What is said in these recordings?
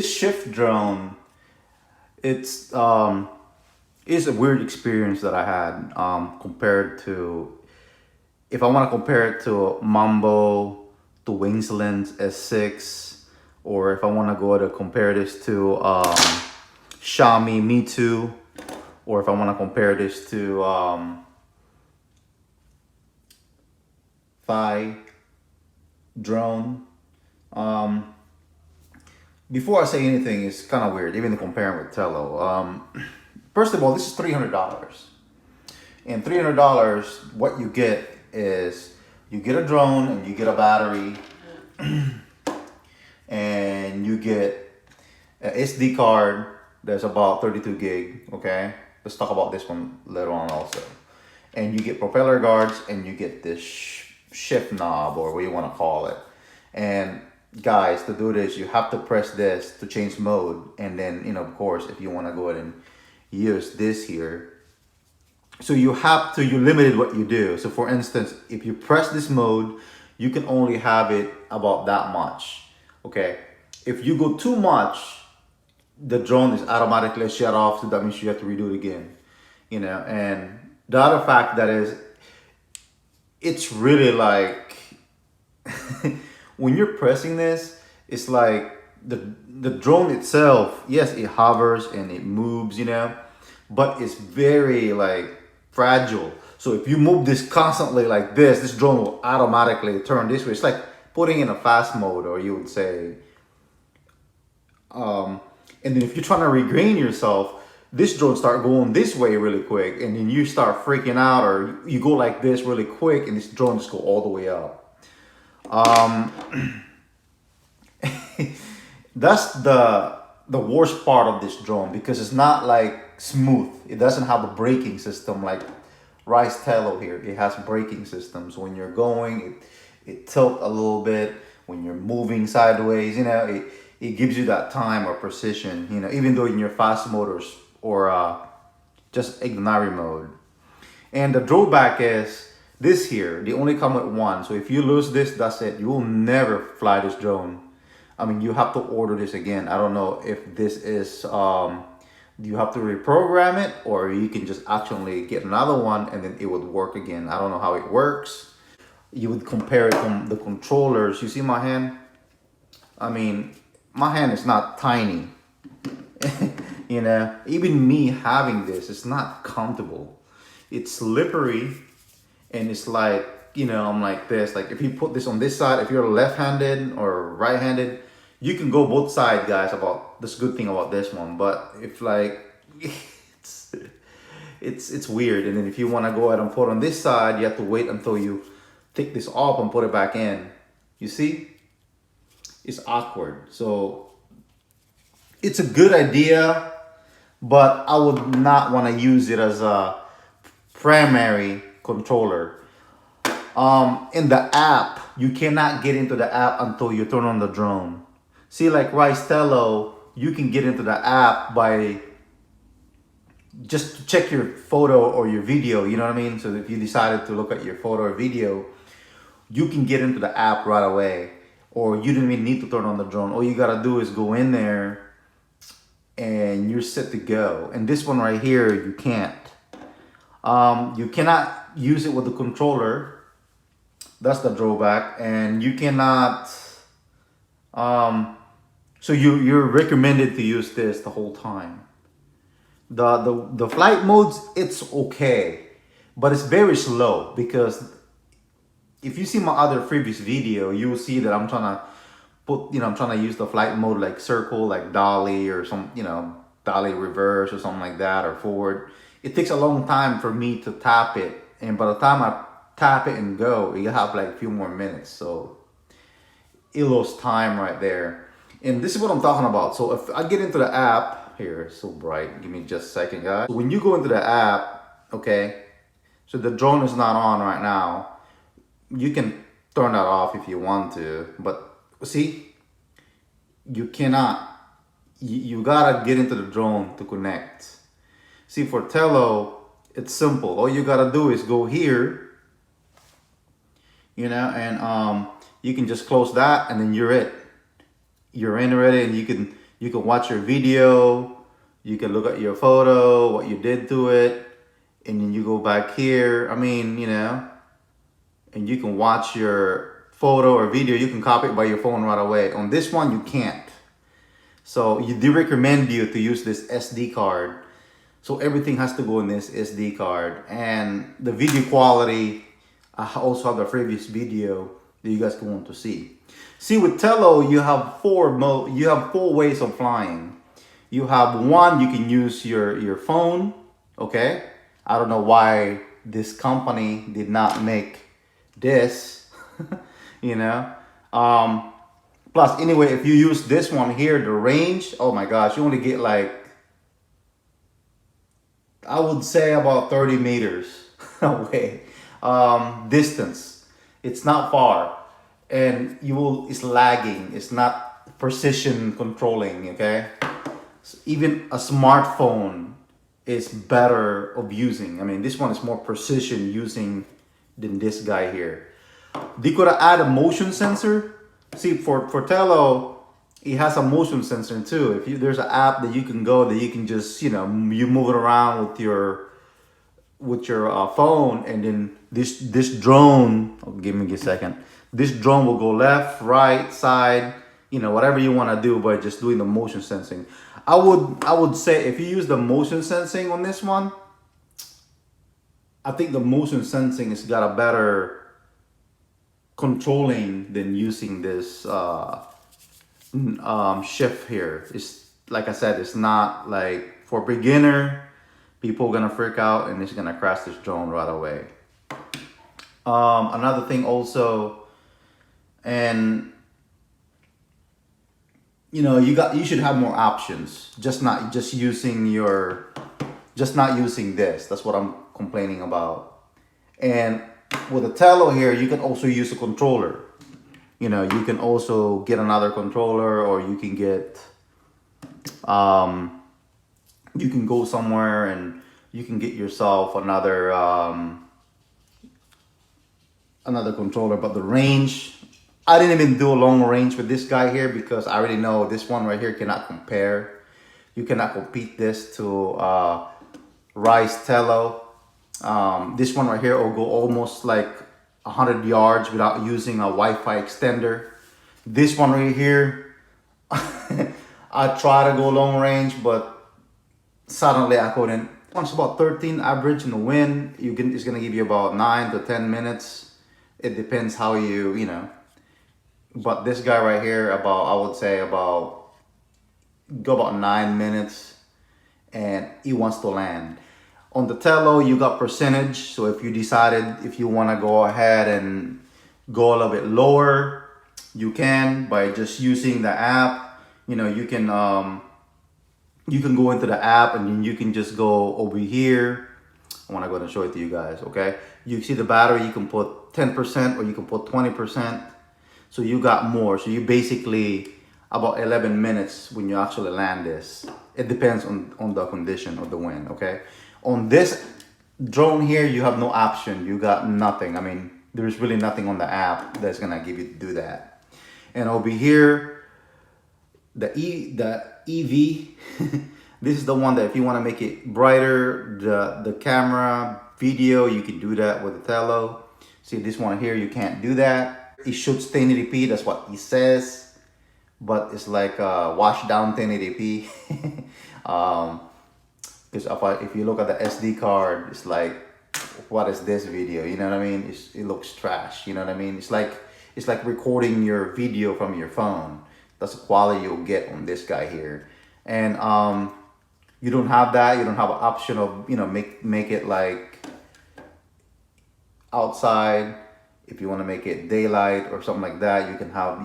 This shift drone, it's is a weird experience that I had compared to, if I want to compare it to Mambo, to Wingsland's S6, or if I want to go to compare this to Xiaomi Me Too, or if I want to compare this to Thai drone. Um, Before I say anything, it's kind of weird, even comparing with Tello. First of all, this is $300. And $300, what you get is you get a drone and you get a battery and you get a SD card that's about 32 gig, okay? Let's talk about this one later on also. And you get propeller guards and you get this shift knob, or what you want to call it. And guys, to do this, you have to press this to change mode. And then, you know, of course, if you want to go ahead and use this here, so you have to, you limited what you do. So for instance, if you press this mode, you can only have it about that much, okay? If you go too much, the drone is automatically shut off, so that means you have to redo it again, you know? And the other fact that is, it's really like, when you're pressing this, it's like the drone itself, yes, it hovers and it moves, you know, but it's very like fragile. So if you move this constantly like this drone will automatically turn this way. It's like putting in a fast mode, or you would say. And then if you're trying to regain yourself, this drone start going this way really quick, and then you start freaking out, or you go like this really quick, and this drone just go all the way up. That's the worst part of this drone, because it's not like smooth. It doesn't have a braking system like Rice Tello here. It has braking systems. When you're going, it tilts a little bit. When you're moving sideways, you know, it gives you that time or precision, you know, even though in your fast mode or just ordinary mode. And the drawback is this here, they only come with one. So if you lose this, that's it. You will never fly this drone. I mean, you have to order this again. I don't know if this is, you have to reprogram it, or you can just actually get another one and then it would work again. I don't know how it works. You would compare it from the controllers. You see my hand? I mean, my hand is not tiny. You know, even me having this, it's not comfortable. It's slippery. And it's like, you know, I'm like this. Like if you put this on this side, if you're left-handed or right-handed, you can go both sides, guys. About this good thing about this one. But if like, it's weird. And then if you want to go ahead and put on this side, you have to wait until you take this off and put it back in. You see, it's awkward. So it's a good idea, but I would not want to use it as a primary controller. In the app, you cannot get into the app until you turn on the drone. See, like Rice Tello, you can get into the app by just to check your photo or your video, you know what I mean? So if you decided to look at your photo or video, you can get into the app right away, or you don't even need to turn on the drone. All you gotta do is go in there and you're set to go. And this one right here, you can't. You cannot use it with the controller. That's the drawback. And you cannot, so you're recommended to use this the whole time. The flight modes, it's okay, but it's very slow, because if you see my other previous video, you will see that I'm trying to put, you know, I'm trying to use the flight mode like circle, like dolly, or some, you know, dolly reverse or something like that, or forward. It takes a long time for me to tap it, and by the time I tap it and go, you have like a few more minutes. So it lost time right there. And this is what I'm talking about. So if I get into the app here, it's so bright, give me just a second, guys. So when you go into the app, okay, so the drone is not on right now. You can turn that off if you want to, but see, you cannot. You gotta get into the drone to connect. See, for Tello, it's simple. All you gotta do is go here, you know, and you can just close that, and then you're it. You're in already, and you can You can watch your video, you can look at your photo, what you did to it, and then you go back here. I mean, you know, and you can watch your photo or video. You can copy it by your phone right away. On this one, you can't. So you do recommend you to use this SD card. So everything has to go in this SD card. And the video quality, I also have the previous video that you guys can want to see. See, with Tello, you have four ways of flying. You have one, you can use your phone, okay? I don't know why this company did not make this, you know? Plus, anyway, if you use this one here, the range, oh my gosh, you only get like, I would say about 30 meters away. Distance. It's not far. And it's lagging. It's not precision controlling, okay? So even a smartphone is better of using. I mean, this one is more precision using than this guy here. They could add a motion sensor. See, for Tello, it has a motion sensor too. If there's an app that you can go that you can just, you know, you move it around with your phone, and then this drone, give me a second. This drone will go left, right, side, you know, whatever you want to do by just doing the motion sensing. I would say if you use the motion sensing on this one, I think the motion sensing has got a better controlling than using this shift here. It's like I said, it's not like for beginner. People are gonna freak out and it's gonna crash this drone right away. Another thing also, and you know, you should have more options. Not using this. That's what I'm complaining about. And with the Tello here, you can also use a controller. You know, you can also get another controller, or you can get you can go somewhere and you can get yourself another controller. But the range, I didn't even do a long range with this guy here because I already know this one right here cannot compare. You cannot compete this to Rise Tello. This one right here will go almost like 100 yards without using a Wi-Fi extender. This one right here, I try to go long range, but suddenly I couldn't. Once about 13 average in the wind, it's gonna give you about 9 to 10 minutes. It depends how you know. But this guy right here, I would say go about 9 minutes, and he wants to land. On the Tello, you got percentage. So if you decided if you want to go ahead and go a little bit lower, you can by just using the app. You know, you can go into the app and then you can just go over here. I want to go ahead and show it to you guys. Okay, you see the battery. You can put 10% or you can put 20%. So you got more. So you basically about 11 minutes when you actually land this. It depends on the condition of the wind. Okay. On this drone here, you have no option. You got nothing. I mean, there's really nothing on the app that's gonna give you to do that. And over here, the EV, this is the one that if you want to make it brighter, the camera, video, you can do that with the Tello. See this one here, you can't do that. It shoots 1080p, that's what it says, but it's like washed down 1080p. Because if you look at the SD card, it's like, what is this video? You know what I mean? It looks trash. You know what I mean? It's like recording your video from your phone. That's the quality you'll get on this guy here. And you don't have that. You don't have an option of, you know, make it like outside. If you want to make it daylight or something like that, you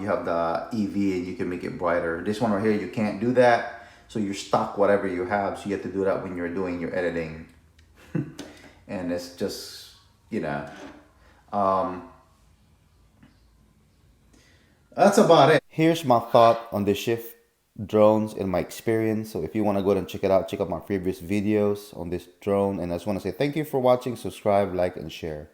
have the EV and you can make it brighter. This one right here, you can't do that. So you're stuck whatever you have. So you have to do that when you're doing your editing. And it's just, you know, that's about it. Here's my thought on the ShiFT drones and my experience. So if you want to go ahead and check it out, check out my previous videos on this drone. And I just want to say thank you for watching. Subscribe, like, and share.